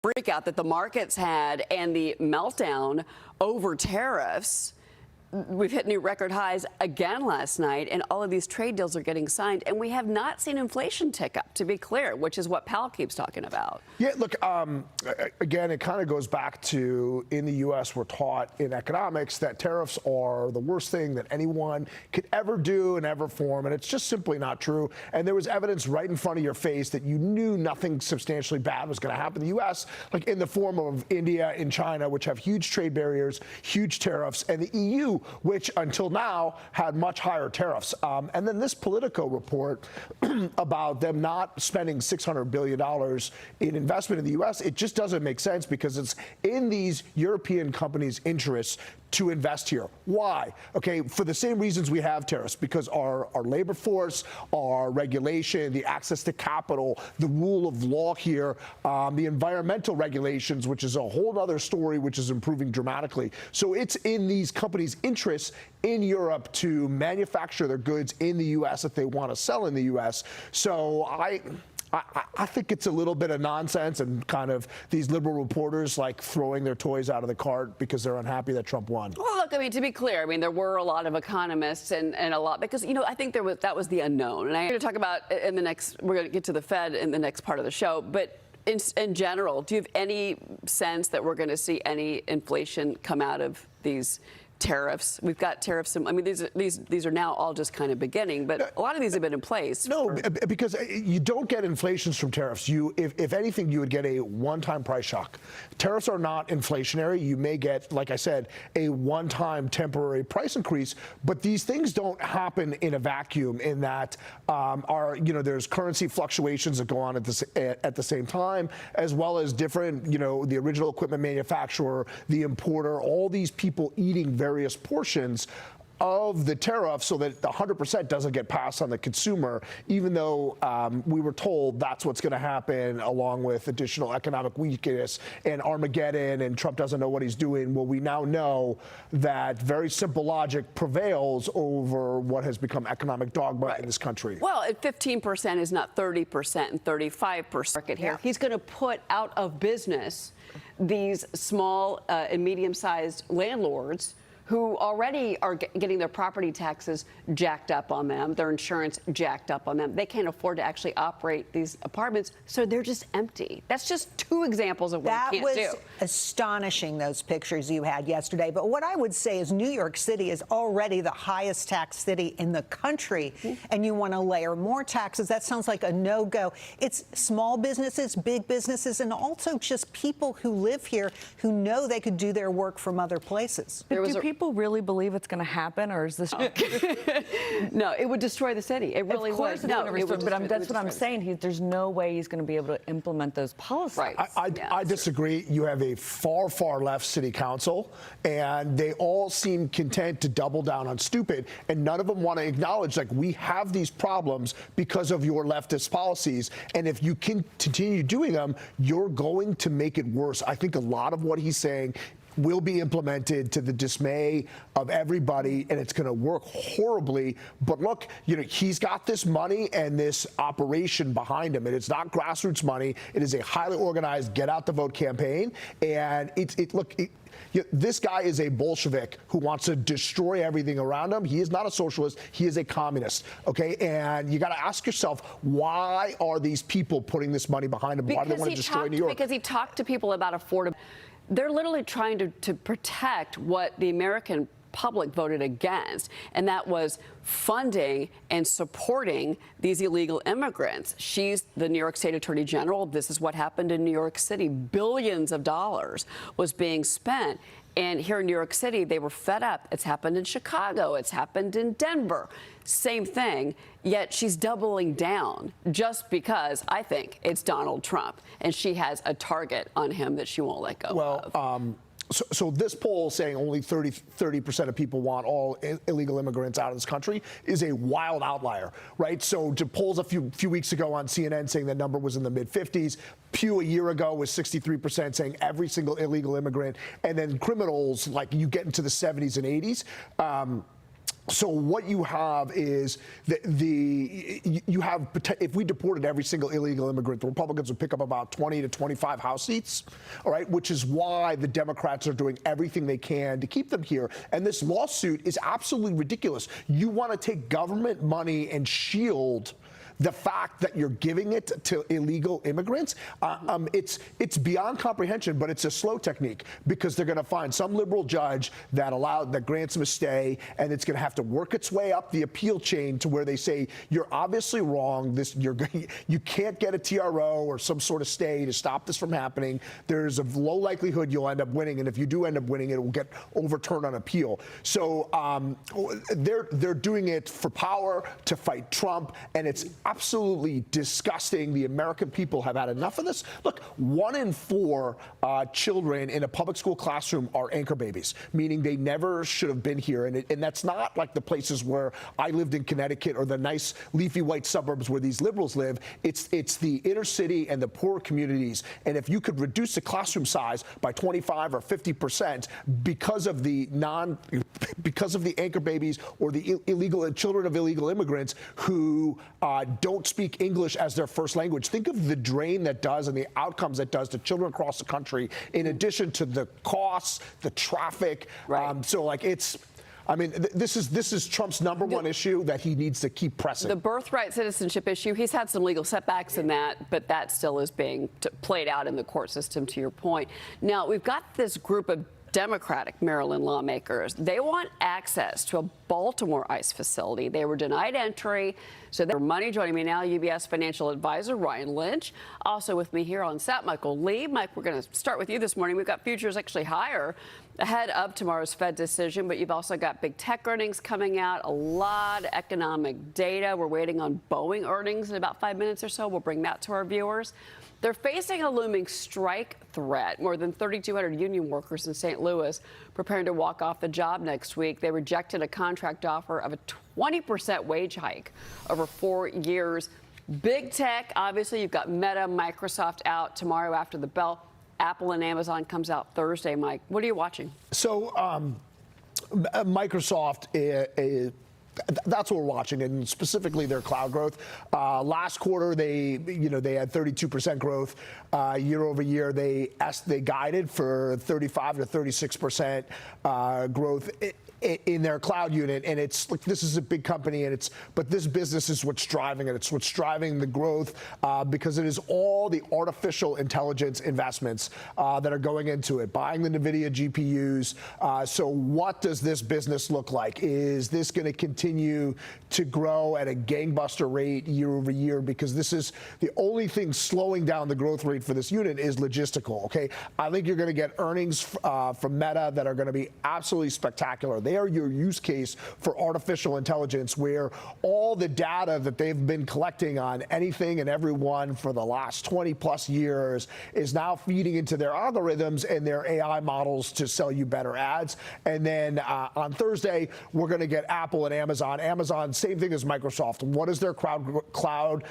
freakout that the markets had and the meltdown over tariffs. We've hit new record highs again last night, and all of these trade deals are getting signed, and we have not seen inflation tick up, to be clear, which is what Powell keeps talking about. Yeah, look, again, it kind of goes back to, in the U.S., we're taught in economics that tariffs are the worst thing that anyone could ever do and ever form, and it's just simply not true. And there was evidence right in front of your face that you knew nothing substantially bad was going to happen in the U.S., like in the form of India and China, which have huge trade barriers, huge tariffs, and the EU, which until now had much higher tariffs. And then this Politico report about them not spending $600 billion in investment in the U.S., it just doesn't make sense because it's in these European companies' interests to invest here. Why? Okay, for the same reasons we have tariffs, because our labor force, our regulation, the access to capital, the rule of law here, the environmental regulations, which is a whole other story, which is improving dramatically. So it's in these companies' interests in Europe to manufacture their goods in the U.S. if they want to sell in the U.S. So I think it's a little bit of nonsense and kind of these liberal reporters like throwing their toys out of the cart because they're unhappy that Trump won. Well, look, I mean, to be clear, I mean, there were a lot of economists and a lot, because, you know, I think that was the unknown. And I'm going to talk about we're going to get to the Fed in the next part of the show. But in general, do you have any sense that we're going to see any inflation come out of these tariffs? We've got tariffs. I mean, these are now all just kind of beginning, but a lot of these have been in place. No, because you don't get inflations from tariffs. If anything, you would get a one-time price shock. Tariffs are not inflationary. You may get, like I said, a one-time temporary price increase, but these things don't happen in a vacuum. In that, there's currency fluctuations that go on at the same time, as well as different, the original equipment manufacturer, the importer, all these people eating various portions of the tariff so that the 100% doesn't get passed on the consumer, even though we were told that's what's going to happen, along with additional economic weakness and Armageddon and Trump doesn't know what he's doing. Well, we now know that very simple logic prevails over what has become economic dogma in this country. Well, at 15% is not 30% and 35% market here. He's going to put out of business these small and medium-sized landlords who already are getting their property taxes jacked up on them, their insurance jacked up on them. They can't afford to actually operate these apartments, so they're just empty. That's just two examples of what we can't do. That was astonishing, those pictures you had yesterday. But what I would say is New York City is already the highest tax city in the country, and you want to layer more taxes. That sounds like a no-go. It's small businesses, big businesses, and also just people who live here who know they could do their work from other places. Do people really believe it's going to happen, or is this? No, it would destroy the city. It really would. That's what I'm saying. There's no way he's going to be able to implement those policies. Right. I disagree. You have a far, far left city council, and they all seem content to double down on stupid, and none of them want to acknowledge, like, we have these problems because of your leftist policies, and if you can continue doing them, you're going to make it worse. I think a lot of what he's saying will be implemented to the dismay of everybody, and it's going to work horribly. But look, he's got this money and this operation behind him, and it's not grassroots money. It is a highly organized get out the vote campaign, and this guy is a Bolshevik who wants to destroy everything around him. He is not a socialist. He is a communist. Okay, and you got to ask yourself, why are these people putting this money behind him? Why do they want to destroy New York? Because he talked to people about affordability. They're literally trying to protect what the American public voted against, and that was funding and supporting these illegal immigrants. She's the New York State Attorney General. This is what happened in New York City. Billions of dollars was being spent. And here in New York City, they were fed up. It's happened in Chicago. It's happened in Denver. Same thing. Yet she's doubling down just because I think it's Donald Trump. And she has a target on him that she won't let go of. So this poll saying only 30% of people want all illegal immigrants out of this country is a wild outlier, right? So to polls a few weeks ago on CNN saying that number was in the mid-50s. Pew a year ago was 63% saying every single illegal immigrant. And then criminals, like, you get into the 70s and 80s. So what you have is if we deported every single illegal immigrant, the Republicans would pick up about 20 to 25 House seats, all right, which is why the Democrats are doing everything they can to keep them here. And this lawsuit is absolutely ridiculous. You want to take government money and shield the fact that you're giving it to illegal immigrants. It's beyond comprehension, but it's a slow technique because they're going to find some liberal judge that grants them a stay, and it's going to have to work its way up the appeal chain to where they say you're obviously wrong. You can't get a TRO or some sort of stay to stop this from happening. There's a low likelihood you'll end up winning, and if you do end up winning, it will get overturned on appeal. So they're doing it for power to fight Trump, and it's absolutely disgusting. The American people have had enough of this. Look, 1 in 4 children in a public school classroom are anchor babies, meaning they never should have been here. And that's not like the places where I lived in Connecticut or the nice leafy white suburbs where these liberals live. It's the inner city and the poor communities. And if you could reduce the classroom size by 25 or 50% because of the anchor babies or the illegal children of illegal immigrants who don't speak English as their first language. Think of the drain that does and the outcomes that does to children across the country, in addition to the costs, the traffic. Right. This is Trump's #1 issue that he needs to keep pressing. The birthright citizenship issue, he's had some legal setbacks in that, but that still is being played out in the court system, to your point. Now, we've got this group of Democratic Maryland lawmakers. They want access to a Baltimore ICE facility. They were denied entry, so their money. Joining me now, UBS financial advisor Ryan Lynch. Also with me here on set, Michael Lee. Mike, we're going to start with you this morning. We've got futures actually higher ahead of tomorrow's Fed decision, but you've also got big tech earnings coming out, a lot of economic data. We're waiting on Boeing earnings in about 5 minutes or so. We'll bring that to our viewers. They're facing a looming strike threat. More than 3,200 union workers in St. Louis preparing to walk off the job next week. They rejected a contract offer of a 20% wage hike over 4 years. Big tech, obviously, you've got Meta, Microsoft out tomorrow after the bell. Apple and Amazon comes out Thursday, Mike. What are you watching? So Microsoft that's what we're watching, and specifically their cloud growth. Last quarter, they had 32% growth year over year. They guided for 35 to 36% growth in their cloud unit, and it's like, this is a big company, but this business is what's driving it. It's what's driving the growth because it is all the artificial intelligence investments that are going into it, buying the NVIDIA GPUs. So what does this business look like? Is this going to continue to grow at a gangbuster rate year over year? Because this is the only thing slowing down the growth rate for this unit is logistical. Okay, I think you're going to get earnings from Meta that are going to be absolutely spectacular. They are your use case for artificial intelligence, where all the data that they've been collecting on anything and everyone for the last 20 plus years is now feeding into their algorithms and their AI models to sell you better ads. And then on Thursday, we're going to get Apple and Amazon. Amazon, same thing as Microsoft. What does their cloud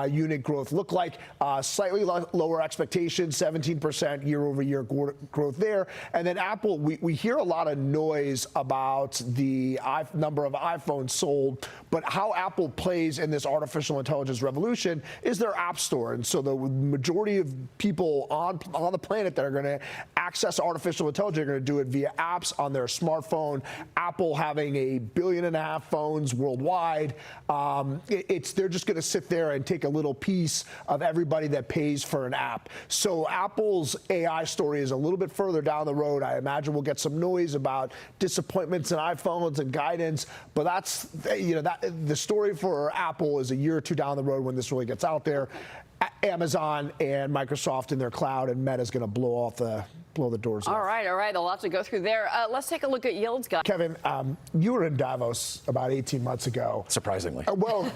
unit growth look like? Slightly lower expectations, 17% year over year growth there. And then Apple, we hear a lot of noise about the number of iPhones sold, but how Apple plays in this artificial intelligence revolution is their app store. And so the majority of people on the planet that are going to access artificial intelligence are going to do it via apps on their smartphone. Apple having 1.5 billion phones worldwide, they're just going to sit there and take a little piece of everybody that pays for an app. So Apple's AI story is a little bit further down the road. I imagine we'll get some noise about disappointments and iPhones and guidance, but that's the story for Apple is a year or two down the road when this really gets out there. Amazon and Microsoft in their cloud, and Meta's going to blow the doors off. All right. A lot to go through there. Let's take a look at yields, guys. Kevin, you were in Davos about 18 months ago. Surprisingly. Well,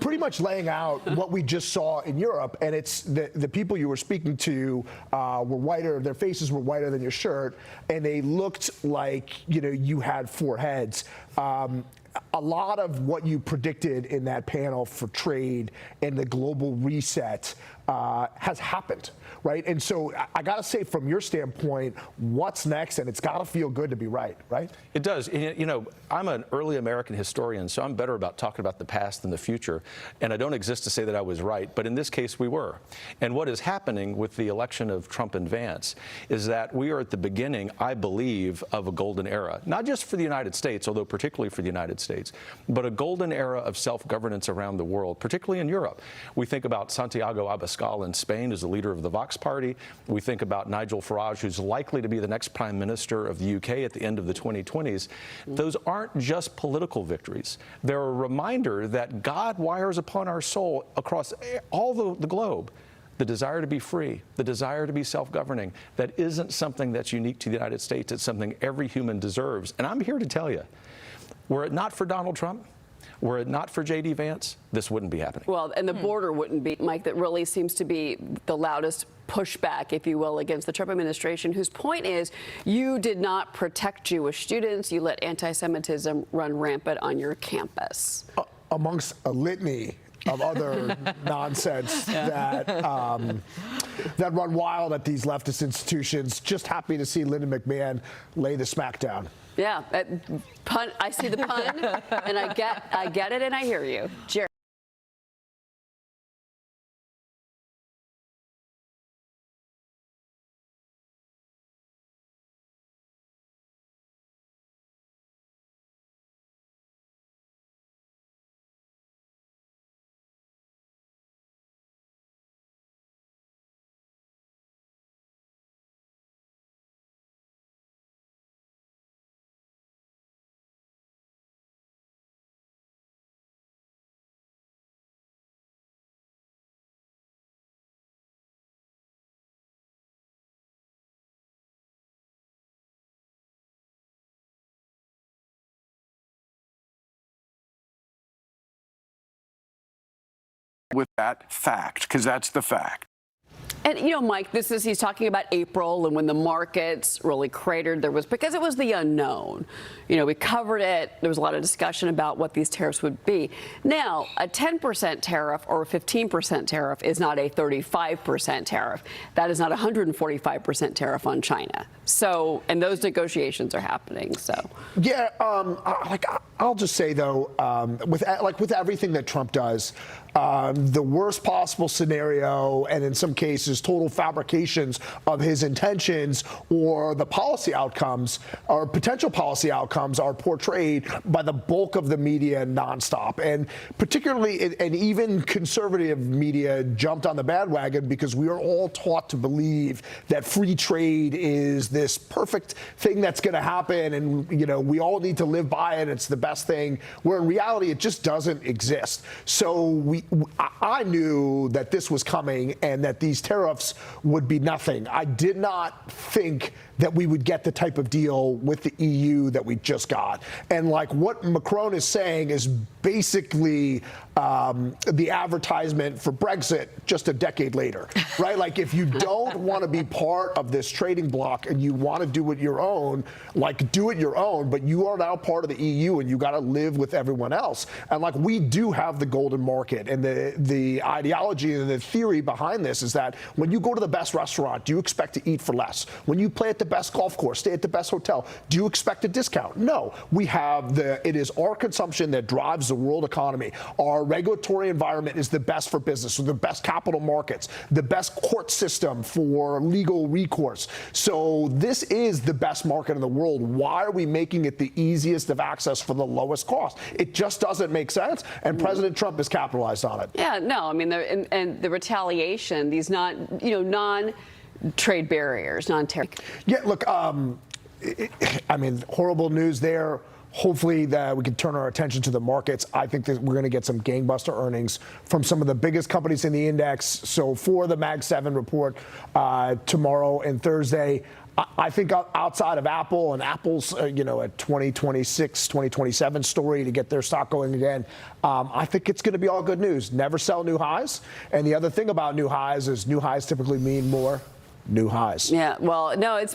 pretty much laying out what we just saw in Europe, and it's the people you were speaking to were whiter. Their faces were whiter than your shirt, and they looked like you had 4 heads. A lot of what you predicted in that panel for trade and the global reset has happened, right? And so I got to say, from your standpoint, what's next? And it's got to feel good to be right? It does. You know, I'm an early American historian, so I'm better about talking about the past than the future. And I don't exist to say that I was right, but in this case we were. And what is happening with the election of Trump and Vance is that we are at the beginning, I believe, of a golden era, not just for the United States, although particularly for the United States, but a golden era of self-governance around the world, particularly in Europe. We think about Santiago Abascal in Spain as the leader of the Vox Party. We think about Nigel Farage, who's likely to be the next prime minister of the UK at the end of the 2020s. Those aren't just political victories. They're a reminder that God wires upon our soul across all the globe the desire to be free, the desire to be self-governing. That isn't something that's unique to the United States. It's something every human deserves. And I'm here to tell you, were it not for Donald Trump, were it not for J.D. Vance, this wouldn't be happening. Well, and the border wouldn't be, Mike, that really seems to be the loudest pushback, if you will, against the Trump administration, whose point is you did not protect Jewish students. You let anti-Semitism run rampant on your campus. Amongst a litany of other nonsense that that run wild at these leftist institutions. Just happy to see Linda McMahon lay the smackdown. Yeah, pun. I see the pun, and I get it, and I hear you, Jerry. With that fact, because that's the fact. And, you know, Mike, he's talking about April and when the markets really cratered. Because it was the unknown. You know, we covered it. There was a lot of discussion about what these tariffs would be. Now, a 10% tariff or a 15% tariff is not a 35% tariff. That is not a 145% tariff on China. So, and those negotiations are happening. So, yeah, I'll just say though, with everything that Trump does, the worst possible scenario, and in some cases, total fabrications of his intentions or the policy outcomes or potential policy outcomes are portrayed by the bulk of the media nonstop. And particularly, and even conservative media jumped on the bandwagon because we are all taught to believe that free trade is this perfect thing that's going to happen. And, you know, we all need to live by it. It's the best thing, where in reality, it just doesn't exist. So I knew that this was coming and that these tariffs would be nothing. I did not think that we would get the type of deal with the EU that we just got. And like what Macron is saying is basically the advertisement for Brexit just a decade later, right? Like if you don't want to be part of this trading bloc and you want to do it your own, like do it your own, but you are now part of the EU and you got to live with everyone else. And like we do have the golden market, and the ideology and the theory behind this is that when you go to the best restaurant, do you expect to eat for less? When you play at the best golf course, stay at the best hotel, do you expect a discount? No. We have it is our consumption that drives the world economy. Our regulatory environment is the best for business, so the best capital markets, the best court system for legal recourse. So this is the best market in the world. Why are we making it the easiest of access for the lowest cost? It just doesn't make sense, and President Trump has capitalized on it. Yeah, no, I mean, and the retaliation, these non-trade barriers, non-tariff. Yeah, look, I mean, horrible news there. Hopefully that we can turn our attention to the markets. I think that we're going to get some gangbuster earnings from some of the biggest companies in the index. So for the Mag 7 report tomorrow and Thursday, I think outside of Apple and Apple's, a 2026, 2027 story to get their stock going again, I think it's going to be all good news. Never sell new highs. And the other thing about new highs is new highs typically mean more new highs. Yeah, well, no, it's